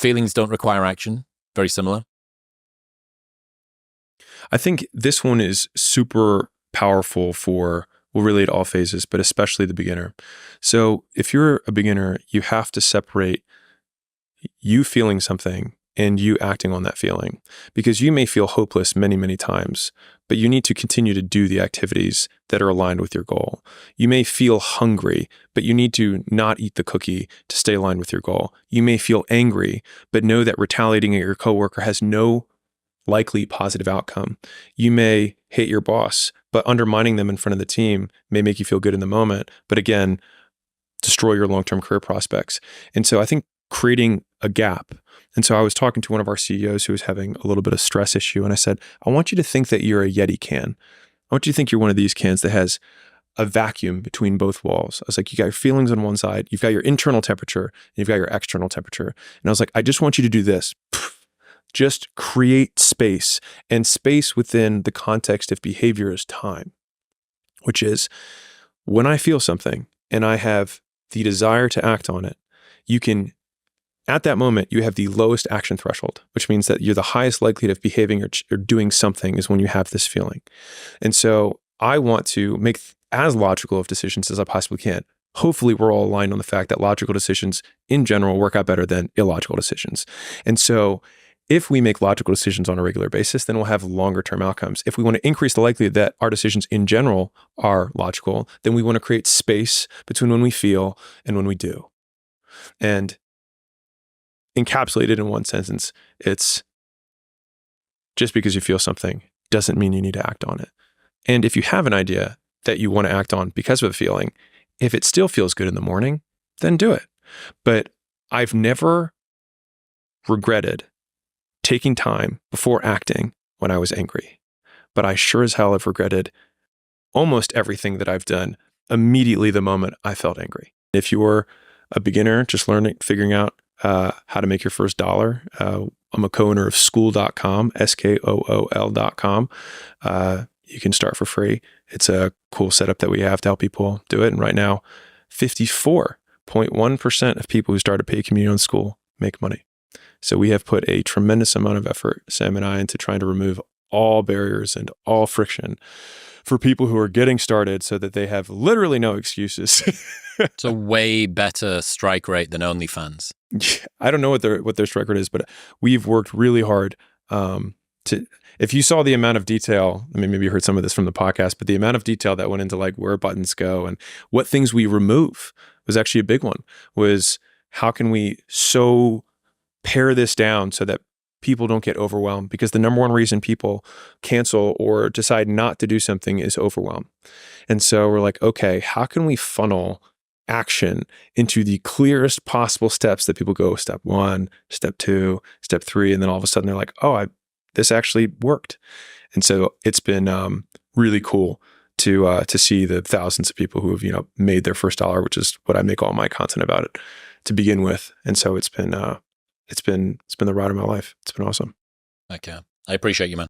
feelings don't require action. Very similar. I think this one is super powerful for, will relate to all phases, but especially the beginner. So if you're a beginner, you have to separate you feeling something and you acting on that feeling, because you may feel hopeless many, many times, but you need to continue to do the activities that are aligned with your goal. You may feel hungry, but you need to not eat the cookie to stay aligned with your goal. You may feel angry, but know that retaliating at your coworker has no likely positive outcome. You may hate your boss, but undermining them in front of the team may make you feel good in the moment, but again, destroy your long-term career prospects. And so I think creating a gap. And so I was talking to one of our CEOs who was having a little bit of stress issue. And I said, I want you to think that you're a Yeti can. I want you to think you're one of these cans that has a vacuum between both walls. I was like, you got your feelings on one side, you've got your internal temperature, and you've got your external temperature. And I was like, I just want you to do this. Just create space, and space within the context of behavior is time, which is when I feel something and I have the desire to act on it, you can, at that moment, you have the lowest action threshold, which means that you're the highest likelihood of behaving or doing something is when you have this feeling. And so I want to make as logical of decisions as I possibly can. Hopefully we're all aligned on the fact that logical decisions in general work out better than illogical decisions. And so if we make logical decisions on a regular basis, then we'll have longer term outcomes. If we want to increase the likelihood that our decisions in general are logical, then we want to create space between when we feel and when we do. And encapsulated in one sentence, it's just because you feel something doesn't mean you need to act on it. And if you have an idea that you want to act on because of a feeling, if it still feels good in the morning, then do it. But I've never regretted taking time before acting when I was angry. But I sure as hell have regretted almost everything that I've done immediately the moment I felt angry. If you're a beginner, just learning, figuring out how to make your first dollar, I'm a co-owner of Skool.com, Skool.com. You can start for free. It's a cool setup that we have to help people do it. And right now, 54.1% of people who start a paid community on Skool make money. So we have put a tremendous amount of effort, Sam and I, into trying to remove all barriers and all friction for people who are getting started so that they have literally no excuses. It's a way better strike rate than OnlyFans. I don't know what their strike rate is, but we've worked really hard to, if you saw the amount of detail, I mean, maybe you heard some of this from the podcast, but the amount of detail that went into like where buttons go and what things we remove was actually a big one, was how can we so pare this down so that people don't get overwhelmed, because the number one reason people cancel or decide not to do something is overwhelm. And so we're like, okay, how can we funnel action into the clearest possible steps that people go step 1, step 2, step 3, and then all of a sudden they're like, oh, this actually worked. And so it's been really cool to see the thousands of people who have made their first dollar, which is what I make all my content about it to begin with. And so it's been the ride of my life. It's been awesome. Okay. I appreciate you, man.